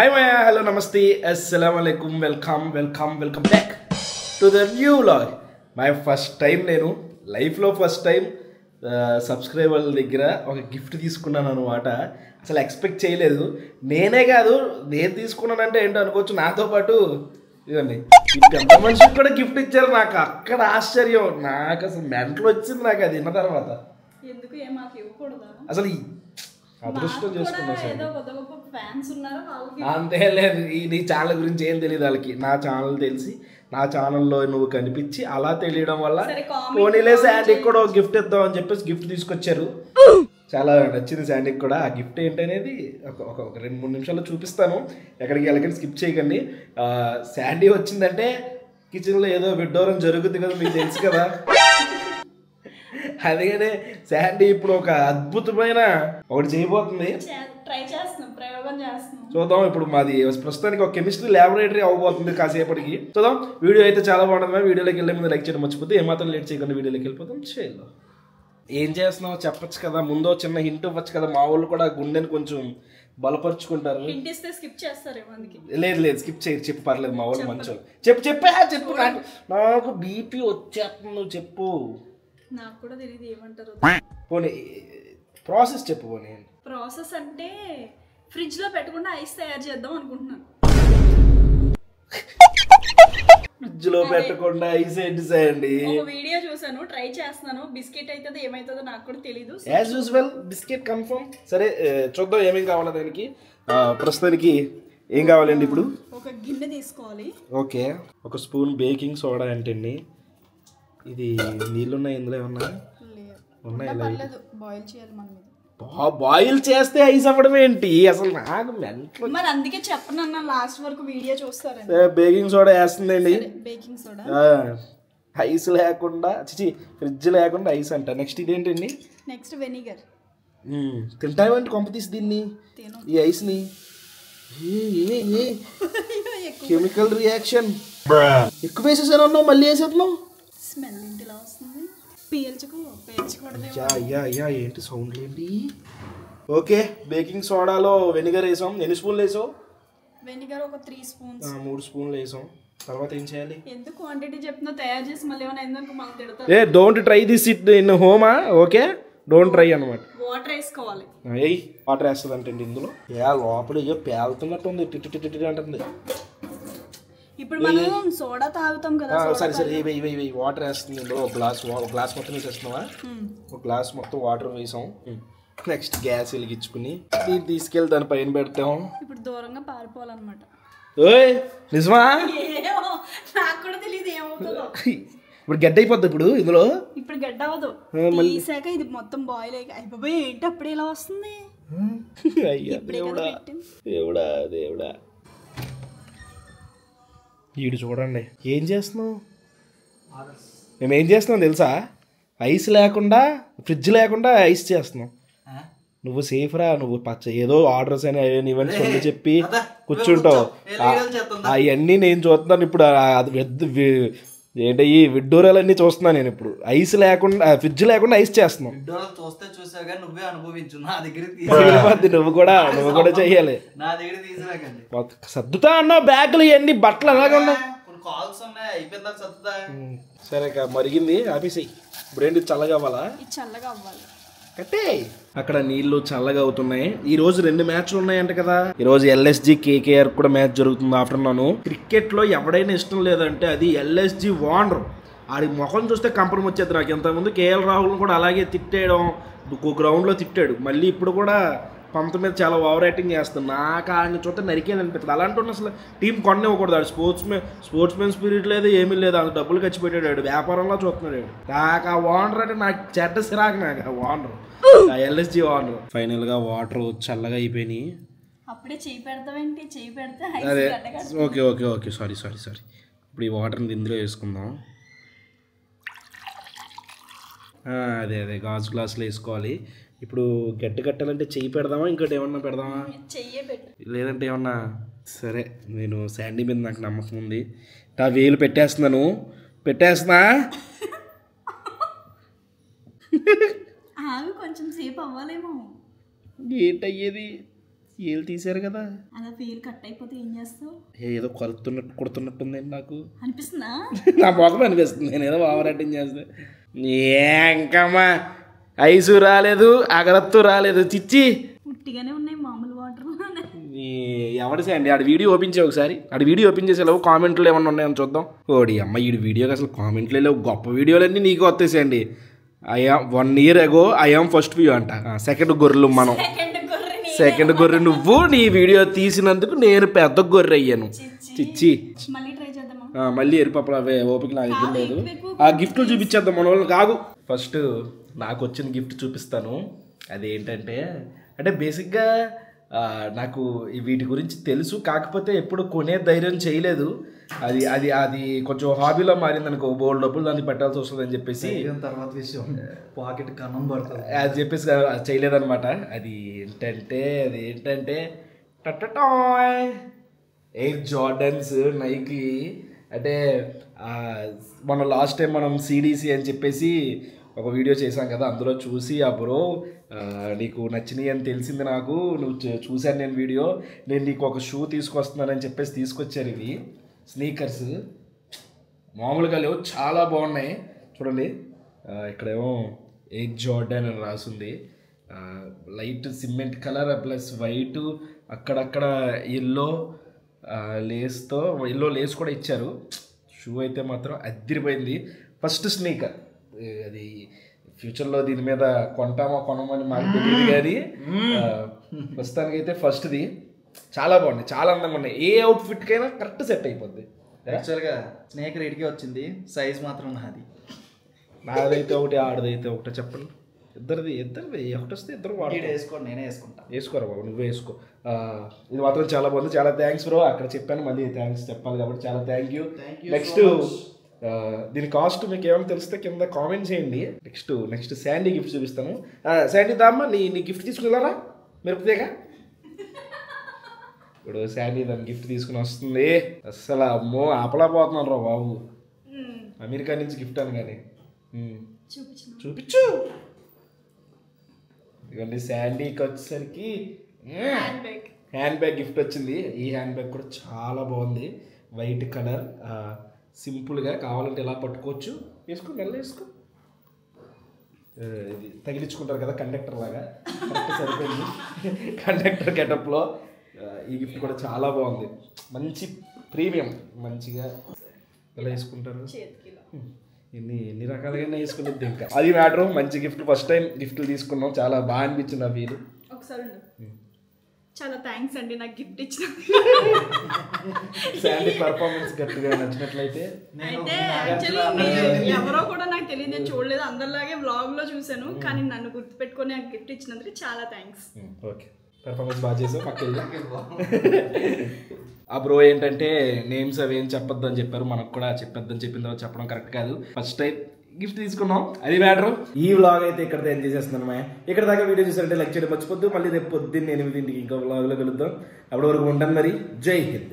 Hi Maya, hello, namaste, assalamualaikum, welcome back to the new vlog. My first time నేను లైఫ్లో first time సబ్స్క్రైబర్ల దగ్గర ఒక gift తీసుకున్నాను అనమాట. అసలు ఎక్స్పెక్ట్ చేయలేదు. నేనే కాదు, నేను తీసుకున్నానంటే ఏంటో అనుకోవచ్చు. నాతో పాటు ఇదండి పెద్ద మనిషికి కూడా గిఫ్ట్ ఇచ్చారు. నాకు అక్కడ ఆశ్చర్యం, నాకు అసలు మెంటల్ వచ్చింది నాకు అది విన్న తర్వాత. అసలు అదృష్టం చేసుకున్నా అంతే. లేదు, నీ ఛానల్ గురించి ఏం తెలియదు వాళ్ళకి. నా ఛానల్ తెలిసి నా ఛానల్లో నువ్వు కనిపించి అలా తెలియడం వల్ల పోనీలే శాండీకి కూడా ఒక గిఫ్ట్ ఇద్దాం అని చెప్పేసి గిఫ్ట్ తీసుకొచ్చారు. చాలా నచ్చింది శాండీకి కూడా. ఆ గిఫ్ట్ ఏంటనేది ఒక 2-3 నిమిషాల్లో చూపిస్తాను. ఎక్కడికి వెళ్ళకండి, స్కిప్ చేయకండి. శాండీ వచ్చిందంటే కిచెన్లో ఏదో విడ్డూరం జరుగుతుంది కదా, మీకు తెలుసు కదా. అందుకనే శాండీ ఇప్పుడు ఒక అద్భుతమైన ఒకటి చేయబోతుంది. చూద్దాం. ఇప్పుడు మాది ప్రస్తుతానికి ఒక కెమిస్ట్రీ ల్యాబొరేటరీ అవ్వబోతుంది కాసేపటికి. చూద్దాం. వీడియో అయితే చాలా బాగుంటుంది. వీడియోలోకి వెళ్ళే ముందు లైక్ చేయడం మర్చిపోతే ఏమాత్రం లేట్ చేయకుండా వీడియోలోకి వెళ్ళిపోతాం. చేయాలి. ఏం చేస్తున్నావు చెప్పచ్చు కదా, ముందో చిన్న హింట్ ఇవ్వచ్చు కదా. మా వాళ్ళు కూడా గుండెని కొంచెం బలపరుచుకుంటారు. లేదు స్కిప్ చేయరు, చెప్పు, పర్లేదు. మా వాళ్ళు మంచోళ్ళు. చెప్పు. నాకు బీపీ వచ్చేస్తుంది, నువ్వు చెప్పు. నాకు కూడా తెలియదు ఏమంటారు. పోనీ ప్రాసెస్ చెప్పు. పోనీ ప్రాసెస్ అంటే ఫ్రిడ్జ్ లో పెట్టకుండా ఐస్ తయారు చేద్దాం అనుకుంటున్నాను. ఫ్రిడ్జ్ లో పెట్టకుండా ఐస్ ఏంటి? ఒక వీడియో చూసాను, ట్రై చేస్తున్నాను. బిస్కెట్ అవుతుందో ఏమైతుందో నాకు కూడా తెలీదు. As usual biscuit confirm. సరే చూద్దాం ఏమేం కావాలా దానికి. ప్రస్తుతానికి ఏం కావాలండి ఇప్పుడు? ఒక గిన్నె తీసుకోవాలి. ఓకే. ఒక స్పూన్ బేకింగ్ సోడా అంటే ఇది నీళ్ళున్నాయి ఇందులో ఏమన్నా ఉన్నాయి? బాయిల్ చేయాలి మనం. బాయిల్ చేస్తే ఐస్ అవ్వడం ఏంటి అసలు? నాకు మరి అందుకే చెప్పనన్నా, లాస్ట్ వరకు వీడియో చూస్తారు. బేకింగ్ సోడా వేస్తుందండి. బేకింగ్ సోడా ఐస్ లేకుండా, ఫ్రిడ్జ్ లేకుండా ఐస్ అంట. నెక్స్ట్ ఇదేంటండి? Next vinegar. తింటావేంటి కొంప తీసి దీన్ని, ఈ ఐస్ని? Chemical reaction. ఎక్కువ వేసేసాను, మళ్ళీ వేసేస్తున్నావు. స్మెల్ ఇంటిలా వస్తుంది. పీల్చుకోవడం ఏంటి సౌండ్ ఏంటి? ఓకే, బేకింగ్ సోడాలో వెనిగర్ వేసాం. ఎన్ని స్పూన్లు వేసావు? వెనిగర్ ఒక 3 స్పూన్స్. 3 స్పూన్లు వేసాం. తర్వాత ఏం చేయాలి? ఎందుకు క్వాంటిటీ చెప్తున్నా, తయారు చేసి మళ్ళీ ఏమైనా అయిందనుకో మనం తిడతారు. Don't try this it in హోమా. ఓకే, డోంట్ ట్రై అనమాట. వాటర్ వేసుకోవాలి. వాటర్ వేస్తుంది అంటే ఇందులో లోపల ఏదో పేలుతున్నట్టు ఉంది, టిటి అంటుంది. ఇప్పుడు మనం సోడా తాగుతాం కదా. సరే వాటర్ వేస్తుంది ఇందులో. గ్లాస్ మొత్తం వేసేస్తున్నావా? ఒక గ్లాస్ మొత్తం వాటర్ వేసాం. నెక్స్ట్ గ్యాస్ వెలిగించుకుని దీన్ని తీసుకెళ్ళి దాని పైన పెడతాం. ఇప్పుడు దూరంగా పారిపోవాలన్నమాట. నిజమా? నాకు కూడా తెలియదు ఏమవుతుందో. ఇప్పుడు గడ్డ అయిపోద్ది ఇప్పుడు ఇందులో. ఇప్పుడు గడ్డ అవ్వదు, తీసాక ఇది మొత్తం బాయిల్ అయిపోయి ఏంటి అప్పుడు ఇలా వస్తుంది. అయ్యా దేవుడా. వీడు చూడండి ఏం చేస్తున్నావు. మేము ఏం చేస్తున్నాం తెలుసా? ఐస్ లేకుండా, ఫ్రిడ్జ్ లేకుండా ఐస్ చేస్తున్నాం. నువ్వు సేఫ్ రా. నువ్వు ఏదో ఆర్డర్స్ అని ఈవెంట్స్ అని చెప్పి కూర్చుంటావు. అవన్నీ నేను చూస్తున్నాను ఇప్పుడు. ఏంటి ఈ విడ్డూరాలన్నీ చూస్తున్నాను నేను ఇప్పుడు. ఐస్ లేకుండా, ఫ్రిడ్జ్ లేకుండా ఐస్ చేస్తున్నాం. నువ్వు కూడా చెయ్యాలి. సర్దుతా అన్నావు బ్యాగులు, ఇవన్నీ బట్టలు అలాగే ఉన్నాయి. సరే మరిగింది ఆపేసి. ఇప్పుడు ఏంటి చల్లగా అవ్వాలా? చల్లగా అవ్వాలి. కట్టే అక్కడ నీళ్లు చల్లగా అవుతున్నాయి. ఈ రోజు 2 మ్యాచ్లు ఉన్నాయంట కదా. ఈ రోజు ఎల్ఎస్జి కేకేఆర్ కూడా మ్యాచ్ జరుగుతుంది ఆఫ్టర్నూన్. క్రికెట్ లో ఎవడైనా ఇష్టం లేదంటే అది ఎల్ఎస్జి వాండర్. ఆడి ముఖం చూస్తే కంపరం వచ్చేది నాకు. ఇంతకుముందు కేఎల్ రాహుల్ కూడా అలాగే తిట్టేయడం, గ్రౌండ్ లో తిట్టాడు. మళ్ళీ ఇప్పుడు కూడా పంత మీద చాలా ఓవర్ యాక్టింగ్ చేస్తాడు. నాకు ఆయన చూస్తే నరికేది అనిపిస్తుంది. అలాంటి అసలు టీం కొనివ్వకూడదు. ఆడు స్పోర్ట్స్ మెన్ స్పిరిట్ లేదు, ఏమీ లేదు. అంత డబ్బులు ఖర్చు పెట్టాడు, వ్యాపారంలో చూస్తున్నాడు. నాకు ఆ వాండర్ అంటే నాకు చెడ్డ సిరాకు. నాకు ఆ వాండర్, ఎల్ఎస్జి వాండర్. ఫైనల్ గా వాటర్ చల్లగా అయిపోయినాయి. అప్పుడే చేయి పెడతావేంటి? చేయి పెడితే అదే. Okay sorry. ఇప్పుడు ఈ వాటర్ని ఇందులో వేసుకుందాం. అదే గ్లాసులో వేసుకోవాలి. ఇప్పుడు గడ్డ కట్టాలంటే చెయ్యి పెడదామా, ఇంకోటి ఏమన్నా పెడదామా? లేదంటే ఏమన్నా? సరే, నేను శాండీ మీద నాకు నమ్మకం ఉంది. వేలు పెట్టేస్తున్నా. కొంచెం సేపు అవ్వాలేమో. ఏంటయ్యేది? ఏళ్ళు తీసారు కదా, అలా ఫీల్ కట్ అయిపోతే ఏం చేస్తావు? ఏదో కొడుతున్నట్టుంది నాకు అనిపిస్తుందా? నా మొఖం అనిపిస్తుంది, నేను ఏదో ఓవర్ యాక్టింగ్ చేస్తే. ఇంకమ్మా ఐసు రాలేదు, అగరత్తు రాలేదు, చిచ్చి పుట్టిగానే ఉన్నాయి మామూలు వాటర్. ఎవరి అండి ఆడ వీడియో ఓపెన్ చేయ ఒకసారి, ఆడ వీడియో ఓపెన్ చేసేలేవు, కామెంట్లు ఏమన్నా ఉన్నాయని చూద్దాం. ఓడి అమ్మ ఈ వీడియోకి అసలు కామెంట్లు లేవు, గొప్ప వీడియోలన్నీ నీకు వస్తాయండి. I am 1 year ago I am first view అంట, సెకండ్ గొర్రెలు మనం, సెకండ్ గొర్రె నువ్వు. నీ వీడియో తీసినందుకు నేను పెద్ద గొర్రె అయ్యాను. చిచ్చి మళ్ళీ ట్రై చేద్దామా? మళ్ళీ ఎరిపప్పులు అవే ఓపిక నాకు ఇద్దరు లేదు. ఆ గిఫ్ట్లు చూపించేద్దాం మన వాళ్ళు. కాదు ఫస్ట్ నాకు వచ్చిన గిఫ్ట్ చూపిస్తాను. అదేంటంటే అంటే బేసిక్గా నాకు వీటి గురించి తెలుసు, కాకపోతే ఎప్పుడు కొనే ధైర్యం చేయలేదు. అది అది అది కొంచెం హాబీలో మారింది అనుకో, బోల్డ్ డబ్బులు దాన్ని పెట్టాల్సి వస్తుంది అని చెప్పేసి తర్వాత విషయం పాకెట్ కన్నం పడుతుంది అది చెప్పేసి చేయలేదన్నమాట. అది ఏంటంటే టటటాయ్ ఎయిర్ జార్డన్స్ నైకి. అంటే మన లాస్ట్ టైం మనం సిడిసి అని చెప్పేసి ఒక వీడియో చేశాం కదా, అందులో చూసి ఆ బ్రో నీకు నచ్చినాయి అని తెలిసింది నాకు, నువ్వు చూశాను నేను వీడియో, నేను నీకు ఒక షూ తీసుకొస్తున్నానని చెప్పేసి తీసుకొచ్చారు. ఇవి స్నీకర్స్ మామూలుగా లేవు, చాలా బాగున్నాయి. చూడండి ఇక్కడేమో ఎయిర్ జార్డన్ అని రాసింది, light cement colour plus white, అక్కడక్కడ ఎల్లో లేస్తో, ఎల్లో లేస్ కూడా ఇచ్చారు. షూ అయితే మాత్రం అదిరిపోయింది. ఫస్ట్ స్నీకర్ అది, ఫ్యూచర్లో దీని మీద కొంటామో కొనమని మాకు తెలియదు, కానీ ప్రస్తుతానికి అయితే ఫస్ట్ది చాలా బాగుంది, చాలా అందంగా ఉన్నాయి. ఏ అవుట్ఫిట్కైనా కరెక్ట్ సెట్ అయిపోద్ది. యాక్చువల్గా స్నేకర్ ఎడికే వచ్చింది, సైజ్ మాత్రం నాది. నాదైతే ఒకటి, ఆడదైతే ఒకటి. చెప్పండి ఇద్దరిది ఒకటి వస్తే ఇద్దరు వేసుకోండి, నేనే వేసుకుంటా. వేసుకోరా బాబు, నువ్వే వేసుకో. ఇది మాత్రం చాలా బాగుంది, చాలా థ్యాంక్స్ బ్రో. అక్కడ చెప్పాను, మళ్ళీ థ్యాంక్స్ చెప్పాలి కాబట్టి చాలా థ్యాంక్ యూ. నెక్స్ట్ దీని కాస్ట్ మీకు ఏమైనా తెలిస్తే కింద కామెంట్ చేయండి. నెక్స్ట్ శాండీ గిఫ్ట్ చూపిస్తాను. శాండీ దామ్మా, నీ గిఫ్ట్ తీసుకున్నారా మిరపదేగా? ఇప్పుడు శాండీ దాని గిఫ్ట్ తీసుకుని వస్తుంది. అస్సలు అమ్మో ఆపలేకపోతున్నాను రా బాబు, అమెరికా నుంచి గిఫ్ట్ అని. కానీ చూపించు. ఇదిగోండి శాండీకి వచ్చేసరికి హ్యాండ్ బ్యాగ్ గిఫ్ట్ వచ్చింది. ఈ హ్యాండ్ బ్యాగ్ కూడా చాలా బాగుంది, వైట్ కలర్, సింపుల్గా కావాలంటే ఇలా పట్టుకోవచ్చు. వేసుకో, మెల్ల వేసుకో. ఇది తగిలించుకుంటారు కదా కండక్టర్ లాగా, కరెక్ట్ సరిపోయింది కండక్టర్ గెటప్లో. ఈ గిఫ్ట్ కూడా చాలా బాగుంది, మంచి ప్రీమియం, మంచిగా ఎలా వేసుకుంటారు, ఎన్ని రకాలుగా వేసుకునేది. ఇంకా అది మ్యాటర్. మంచి గిఫ్ట్, ఫస్ట్ టైం గిఫ్ట్లు తీసుకున్నాం, చాలా బాగా అనిపించింది ఆ ఫీల్. ఒకసారి చాలా థ్యాంక్స్ అండి నాకు గిఫ్ట్ ఇచ్చిన. శాండీ పర్ఫార్మెన్స్ గట్టిగా నచ్చినట్లయితే, అయితే యాక్చువల్లీ ఎవరో కూడా నాకు తెలియదు, నేను చూడలేదు, అందరిలాగే వ్లాగ్ లో చూసాను, కానీ నన్ను గుర్తుపెట్టుకొని నాకు గిఫ్ట్ ఇచ్చినందుకు చాలా థ్యాంక్స్. ఓకే, పెర్ఫార్మెన్స్ బాగా చేసావు. ఆ బ్రో ఏంటంటే నేమ్స్ అవి ఏం చెప్పొద్దు అని చెప్పారు, మనకు కూడా చెప్పొద్దని చెప్పిన తర్వాత చెప్పడం కరెక్ట్ కాదు. ఫస్ట్ టైం గిఫ్ట్ తీసుకున్నాం, అది మ్యాటర్. ఈ వ్లాగ్ అయితే ఇక్కడ ఎండ్ చేసేస్తున్నాను. ఇక్కడ దాకా వీడియో చూసారంటే లైక్ చేయడం మర్చిపోద్దు. మళ్ళీ రేపు పొద్దున్న 8 ఇంకో వ్లాగ్లో కలుద్దాం. అప్పటి వరకు ఉంటాను మరి. జై హింద్.